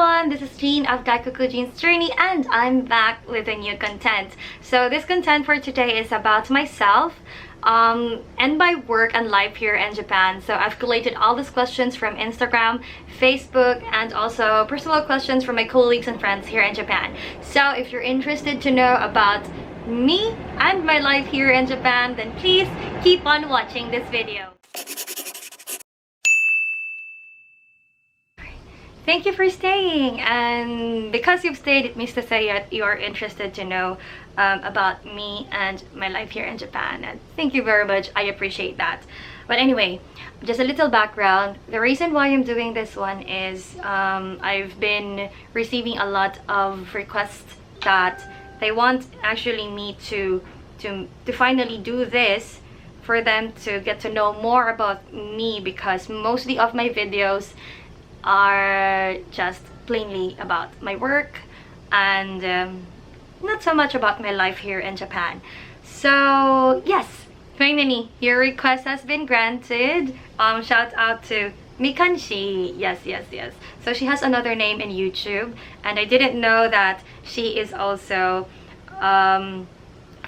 everyone, this is Jean of gaikokuJEAN's Journey, and I'm back with a new content. So this content for today is about myself and my work and life here in Japan. So I've collated all these questions from Instagram, Facebook, and also personal questions from my colleagues and friends here in Japan. So if you're interested to know about me and my life here in Japan, then please keep on watching this video. Thank you for staying, and because you've stayed, it means to say that you are interested to know about me and my life here in Japan, and thank you very much. I appreciate that. But anyway, just a little background. The reason why I'm doing this one is I've been receiving a lot of requests that they want actually me to finally do this for them to get to know more about me, because mostly of my videos are just plainly about my work and not so much about my life here in Japan. So yes, finally your request has been granted. Shout out to Mikanshi. Yes. So she has another name in YouTube, and I didn't know that she is also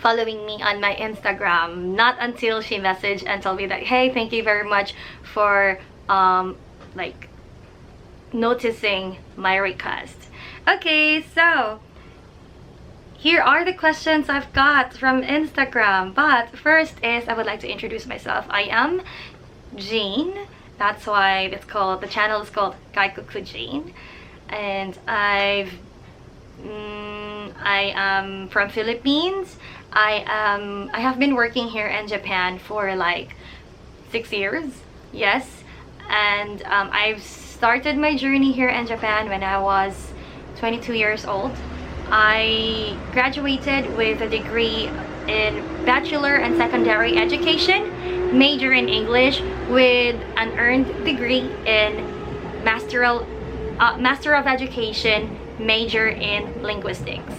following me on my Instagram. Not until she messaged and told me that, hey, thank you very much for like noticing my request. Okay, so here are the questions I've got from Instagram. But first is, I would like to introduce myself. I am Jean. That's why it's called, the channel is called gaikokuJEAN, and I am from Philippines. I have been working here in Japan for like 6 years. Yes, and I've started my journey here in Japan when I was 22 years old. I graduated with a degree in bachelor and secondary education, major in English, with an earned degree in Master of Education, major in linguistics.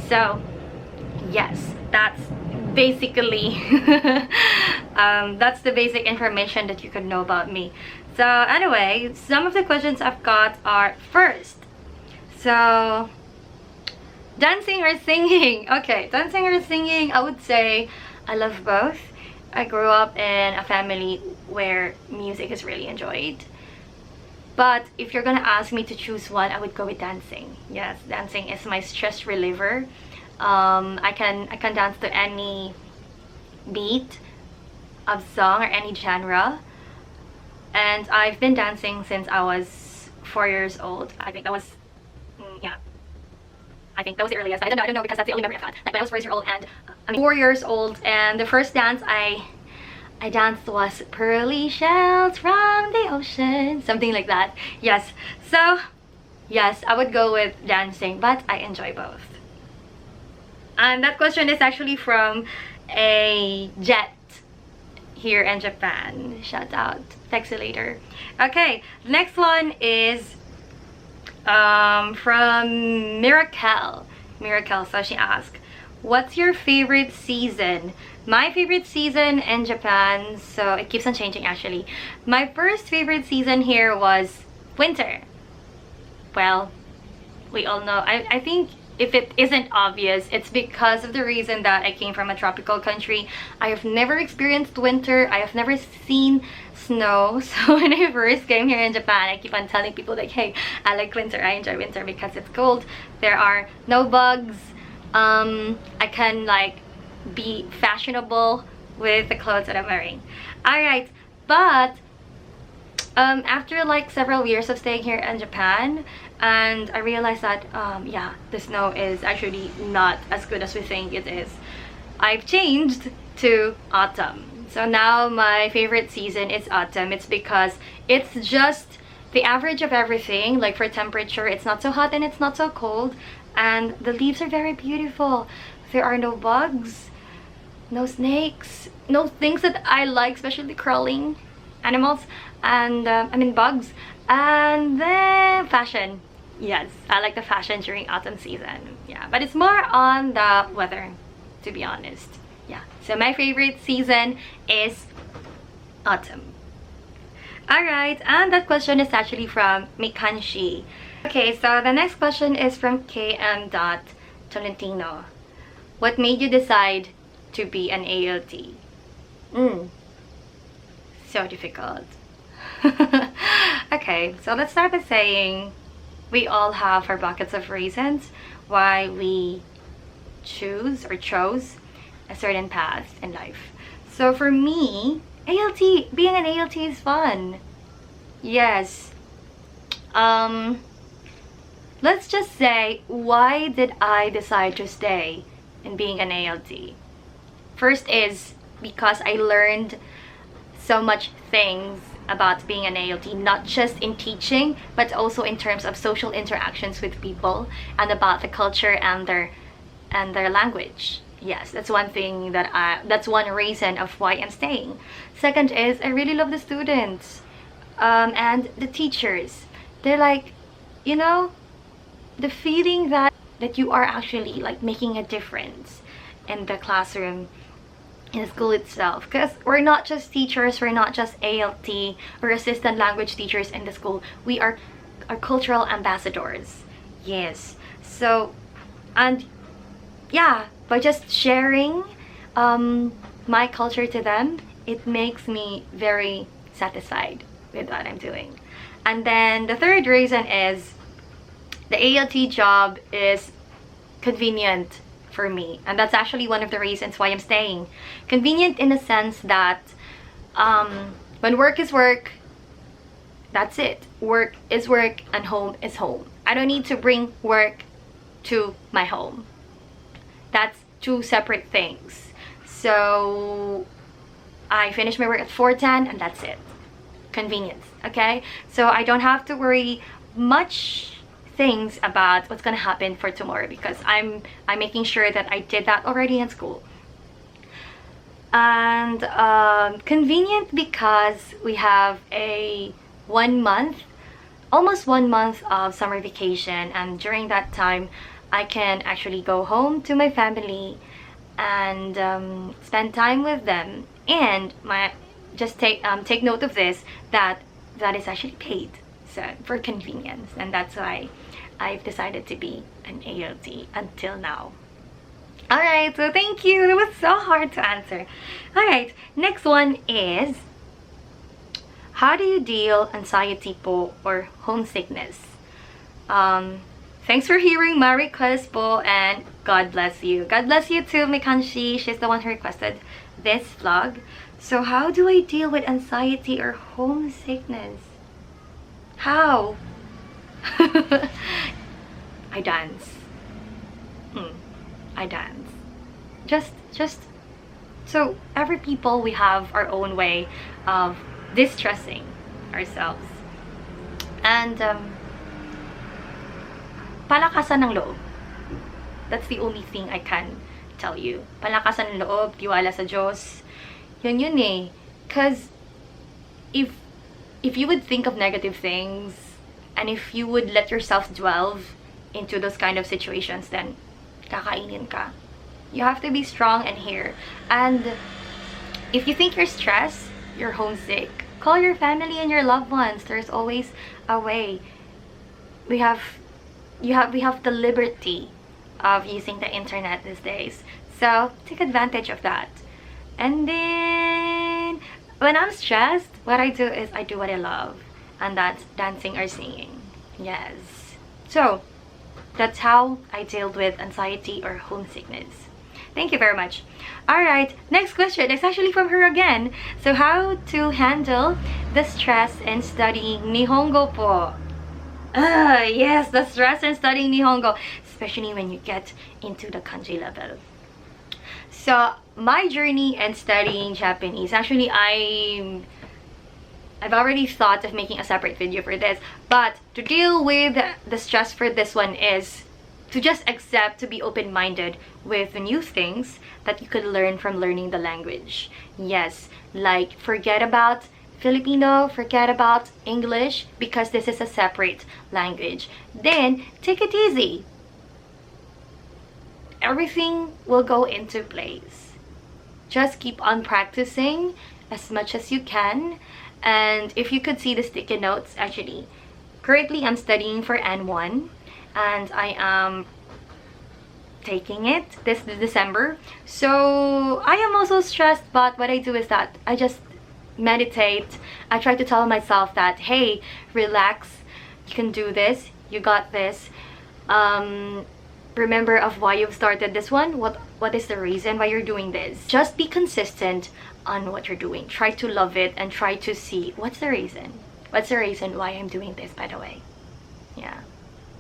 So yes, that's basically that's the basic information that you could know about me. So anyway, some of the questions I've got are, first, so dancing or singing? Okay, dancing or singing, I would say I love both. I grew up in a family where music is really enjoyed. But if you're gonna ask me to choose one, I would go with dancing. Yes, dancing is my stress reliever. I can dance to any beat of song or any genre. And I've been dancing since I was 4 years old. I think that was, I think that was the earliest. I don't know because that's the only memory I've got. Like when I was 4 years old, and I mean 4 years old, and the first dance I danced was Pearly Shells from the Ocean, something like that. Yes, so yes, I would go with dancing, but I enjoy both. And that question is actually from a Jet here in Japan. Shout out, text you later. Okay, next one is from Miracle. So she asked, what's your favorite season? My favorite season in Japan, so it keeps on changing actually. My first favorite season here was winter. Well, we all know, I think if it isn't obvious, it's because of the reason that I came from a tropical country. I have never experienced winter. I have never seen snow. So when I first came here in Japan, I keep on telling people like, hey, I like winter. I enjoy winter because it's cold. There are no bugs. I can like be fashionable with the clothes that I'm wearing. Alright, but after like several years of staying here in Japan, and I realized that yeah, the snow is actually not as good as we think it is, I've changed to autumn. So now my favorite season is autumn. It's because it's just the average of everything. Like for temperature, it's not so hot and it's not so cold, and the leaves are very beautiful. There are no bugs, no snakes, no things that I like, especially crawling animals, and I mean bugs. And then fashion. Yes, I like the fashion during autumn season. Yeah, but it's more on the weather, to be honest. Yeah, so my favorite season is autumn. Alright, and that question is actually from Mikanshi. Okay, so the next question is from KM. Tolentino. What made you decide to be an ALT? So difficult. Okay, so let's start by saying we all have our buckets of reasons why we chose a certain path in life. So for me, being an ALT is fun. Yes. Let's just say, why did I decide to stay in being an ALT? First is because I learned so much things about being an ALT, not just in teaching, but also in terms of social interactions with people and about the culture and their language. Yes, that's one thing that's one reason of why I'm staying. Second is I really love the students and the teachers. They're like, you know, the feeling that you are actually like making a difference in the classroom, in the school itself, because we're not just teachers, we're not just ALT or assistant language teachers in the school, we are cultural ambassadors. Yes. So, and yeah, by just sharing my culture to them, it makes me very satisfied with what I'm doing. And then the third reason is the ALT job is convenient for me, and that's actually one of the reasons why I'm staying. Convenient in a sense that when work is work, that's it. Work is work and home is home. I don't need to bring work to my home. That's two separate things. So I finish my work at 4:10 and that's it. Convenience, okay? So I don't have to worry much things about what's gonna happen for tomorrow because I'm making sure that I did that already in school. And convenient because we have a 1 month, almost 1 month of summer vacation, and during that time I can actually go home to my family and spend time with them. And just take note of this, that is actually paid, so for convenience, and that's why I've decided to be an ALT until now. Alright, so thank you. It was so hard to answer. Alright, next one is, how do you deal anxiety po or homesickness? Thanks for hearing my request po, and God bless you. God bless you too, Mikanshi. She's the one who requested this vlog. So how do I deal with anxiety or homesickness? How? I dance. I dance. Just so every people, we have our own way of distressing ourselves. And palakasan ng loob. That's the only thing I can tell you. Palakasan ng loob, tiwala sa Diyos. Yun eh. Because if you would think of negative things, and if you would let yourself dwell into those kind of situations, then kakainin ka. You have to be strong and here. And if you think you're stressed, you're homesick, call your family and your loved ones. There's always a way. We have the liberty of using the internet these days. So take advantage of that. And then when I'm stressed, what I do is I do what I love, and that's dancing or singing. Yes. So that's how I dealt with anxiety or homesickness. Thank you very much. Alright, next question. It's actually from her again. So how to handle the stress in studying Nihongo po? Yes, the stress in studying Nihongo, especially when you get into the kanji level. So my journey in studying Japanese, actually I've already thought of making a separate video for this, but to deal with the stress for this one is to just accept, to be open-minded with the new things that you could learn from learning the language. Yes, like forget about Filipino, forget about English, because this is a separate language. Then take it easy. Everything will go into place. Just keep on practicing as much as you can. And if you could see the sticky notes, actually Currently, I'm studying for N1 and I am taking it this December. So I am also stressed, but what I do is that I just meditate. I try to tell myself that, hey, relax, you can do this, you got this. Remember of why you've started this one. What is the reason why you're doing this? Just be consistent on what you're doing. Try to love it and try to see what's the reason. What's the reason why I'm doing this, by the way? Yeah.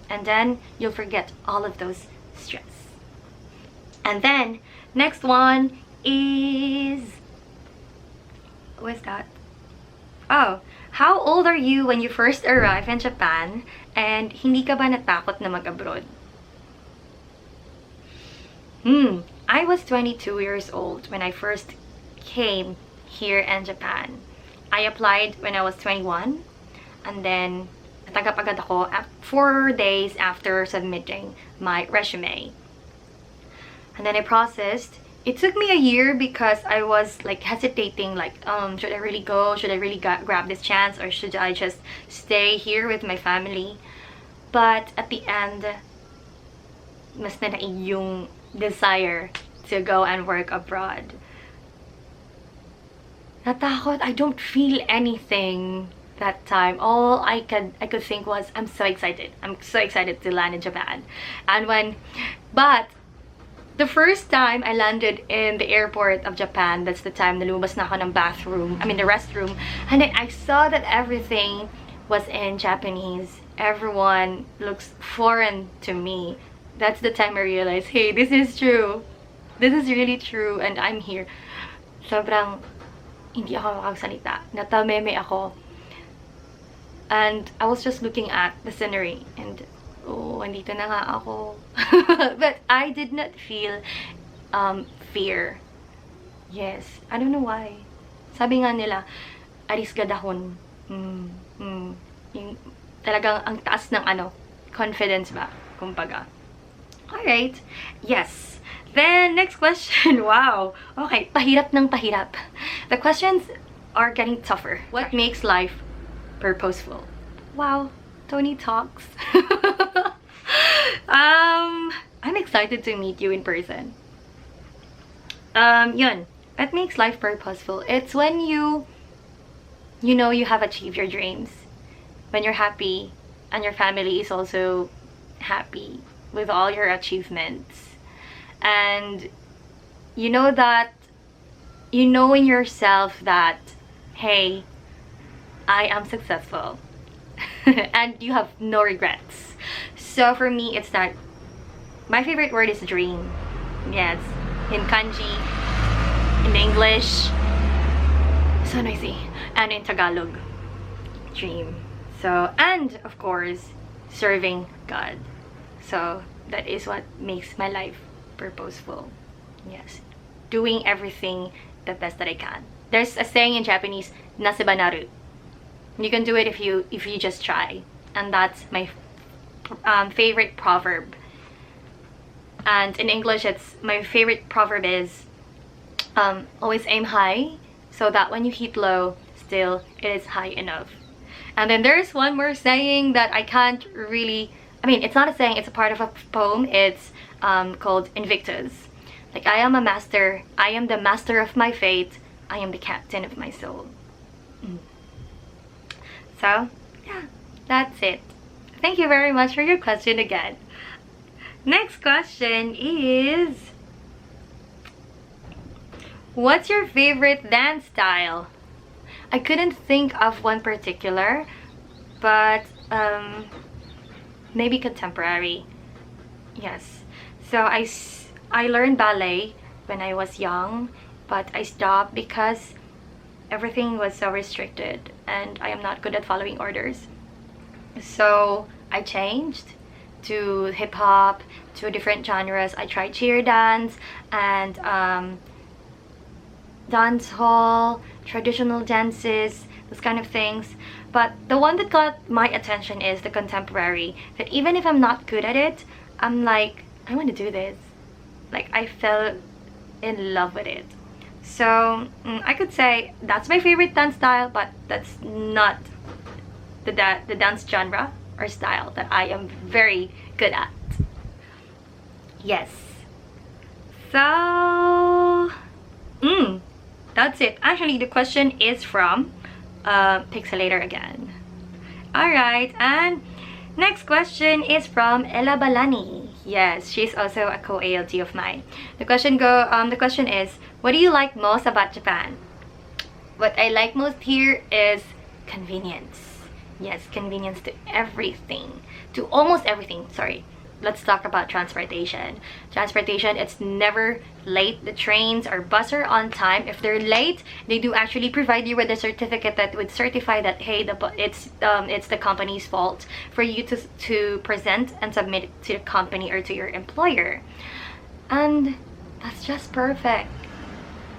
And then you'll forget all of those stress. And then next one is, what's that? Oh, how old are you when you first arrived in Japan and hindi ka ba natakot na mag-abroad? I was 22 years old when I first came here in Japan. I applied when I was 21 and then natanggap agad ako 4 days after submitting my resume. And then I processed. It took me a year because I was like hesitating, like, should I really go? Should I really grab this chance, or should I just stay here with my family? But at the end, mas na yung desire to go and work abroad. Natakot, I don't feel anything that time. All I could think was, I'm so excited. I'm so excited to land in Japan. And but the first time I landed in the airport of Japan, that's the time na lumabas na ako ng the restroom, and then I saw that everything was in Japanese. Everyone looks foreign to me. That's the time I realized, hey, this is true. This is really true, and I'm here. Sobrang hindi ako makagsalita. Natameme ako. And I was just looking at the scenery, and oh, andito na nga ako. But I did not feel fear. Yes, I don't know why. Sabi nga nila, aris gadahon. Yung talagang ang taas ng confidence ba, kumbaga. Alright, yes. Then, next question. Wow. Okay, pahirap ng pahirap. The questions are getting tougher. What makes life purposeful? Wow, Tony talks. I'm excited to meet you in person. Yun. What makes life purposeful? It's when you know you have achieved your dreams. When you're happy and your family is also happy with all your achievements. And you know that, you know in yourself that, hey, I am successful. And you have no regrets. So for me, it's that my favorite word is dream. Yes, in kanji, in English, so noisy, and in Tagalog, dream. So, and of course, serving God. So that is what makes my life purposeful. Yes, doing everything the best that I can. There's a saying in Japanese, nasibanaru. You can do it if you just try, and that's my favorite proverb. And in English, it's my favorite proverb is always aim high so that when you hit low, still it is high enough. And then there's one more saying that I can't really, it's not a saying, it's a part of a poem. It's called Invictus. Like, I am a master, I am the master of my fate, I am the captain of my soul. So, yeah, that's it. Thank you very much for your question again. Next question is, what's your favorite dance style? I couldn't think of one particular, but maybe contemporary. Yes. So I learned ballet when I was young, but I stopped because everything was so restricted and I am not good at following orders. So I changed to hip-hop, to different genres. I tried cheer dance and dance hall, traditional dances, those kind of things. But the one that got my attention is the contemporary. That even if I'm not good at it, I'm like, I want to do this. Like, I fell in love with it. So I could say that's my favorite dance style, but that's not the dance genre or style that I am very good at. Yes. So, that's it. Actually, the question is from Pixelator again. Alright, and next question is from Ella Balani. Yes, she's also a co-ALT of mine. The question is, what do you like most about Japan? What I like most here is convenience. Yes, convenience to everything. To almost everything, sorry. Let's talk about transportation. Transportation, it's never late. The trains or bus are on time. If they're late, they do actually provide you with a certificate that would certify that, hey, it's the company's fault, for you to present and submit it to the company or to your employer. And that's just perfect,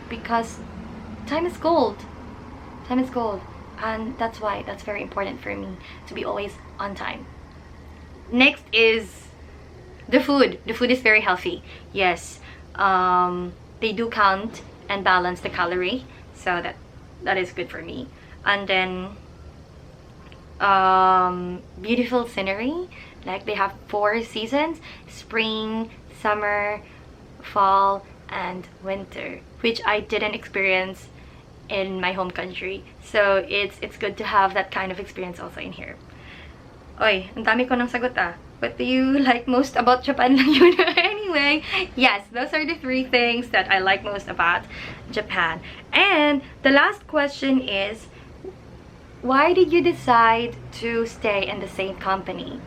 because time is gold. Time is gold. And that's why that's very important for me, to be always on time. Next is the food. The food is very healthy. Yes, they do count and balance the calorie, so that is good for me. And then beautiful scenery. Like, they have 4 seasons: spring, summer, fall, and winter, which I didn't experience in my home country. So it's good to have that kind of experience also in here. Oy, ang dami ko ng sagot ah. What do you like most about Japan lang yun? Anyway, yes, those are the 3 things that I like most about Japan. And the last question is, why did you decide to stay in the same company?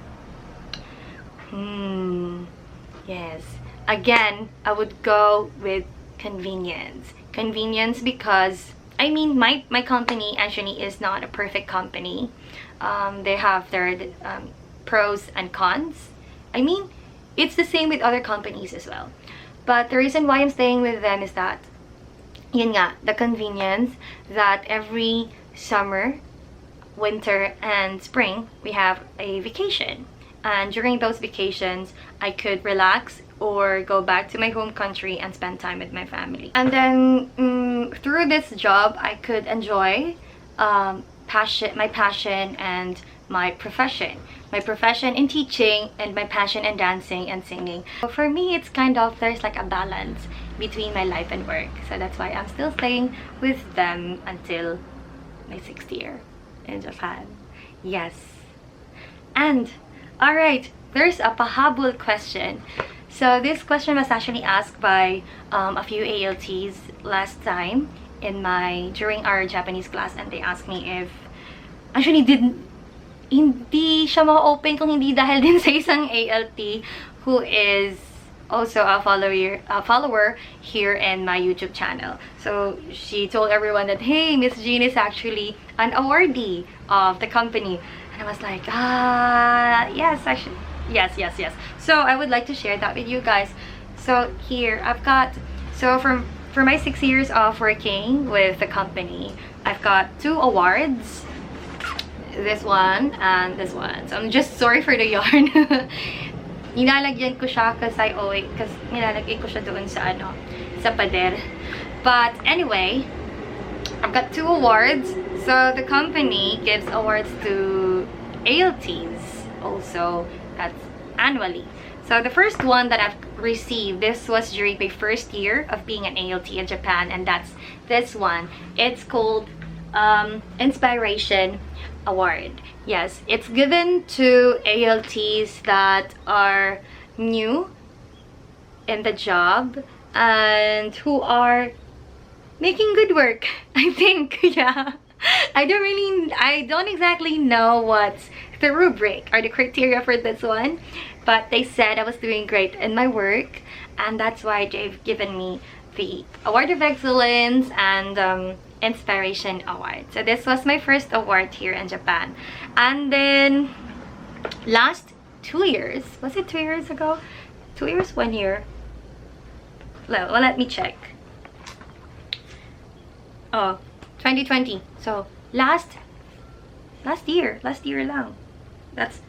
Yes. Again, I would go with convenience. Convenience because, I mean, my company actually is not a perfect company. They have their pros and cons. I mean, it's the same with other companies as well. But the reason why I'm staying with them is that, yun nga, the convenience that every summer, winter, and spring, we have a vacation. And during those vacations, I could relax or go back to my home country and spend time with my family. And then through this job, I could enjoy my passion and my profession. My profession in teaching and my passion in dancing and singing. So for me, it's kind of, there's like a balance between my life and work. So that's why I'm still staying with them until my 6th year in Japan. Yes. And alright, there's a pahabol question. So this question was actually asked by a few ALTs last time during our Japanese class, and they asked me if actually hindi siya ma-open kung hindi dahil din sa isang ALT who is also a follower here in my YouTube channel. So she told everyone that, hey, Miss Jean is actually an awardee of the company. And I was like, yes, actually, yes. So I would like to share that with you guys. So here I've got, so for my 6 years of working with the company, I've got 2 awards. This one and this one. So I'm just sorry for the yarn. Nilalagyan ko siya kasi nilalagay ko siya doon sa sa pader. But anyway, I've got 2 awards. So the company gives awards to ALTs also. That's annually. So the first one that I've received, this was during my first year of being an ALT in Japan, and that's this one. It's called Inspiration Award. Yes, it's given to ALTs that are new in the job and who are making good work, I think. Yeah, I don't exactly know what's the rubric or the criteria for this one, but they said I was doing great in my work, and that's why they've given me the Award of Excellence and Inspiration Award. So this was my first award here in Japan. And then last 2 years, was it 2 years ago? 2 years, 1 year? Well, let me check. Oh, 2020. So last year lang. That's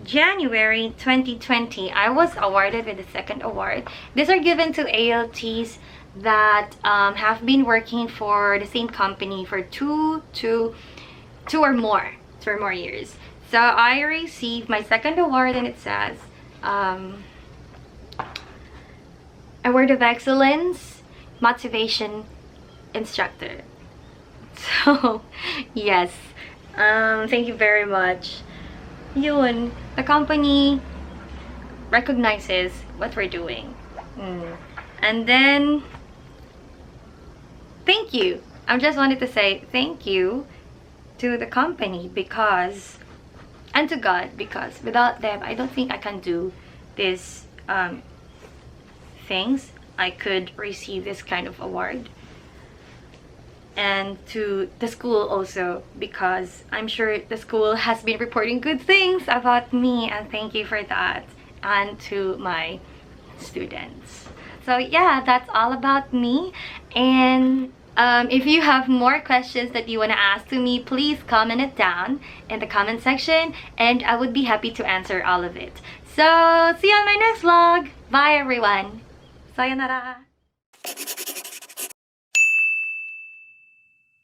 January 2020. I was awarded with the 2nd award. These are given to ALTs that have been working for the same company for two or more for more years. So I received my second award, and it says Award of Excellence Motivation Instructor. So yes, thank you very much. Yun, the company recognizes what we're doing. And then thank you. I just wanted to say thank you to the company because, and to God, because without them I don't think I can do this things. I could receive this kind of award. And to the school also, because I'm sure the school has been reporting good things about me, and thank you for that. And to my students. So yeah, that's all about me. And if you have more questions that you want to ask to me, please comment it down in the comment section, and I would be happy to answer all of it. So see you on my next vlog. Bye everyone. Sayonara.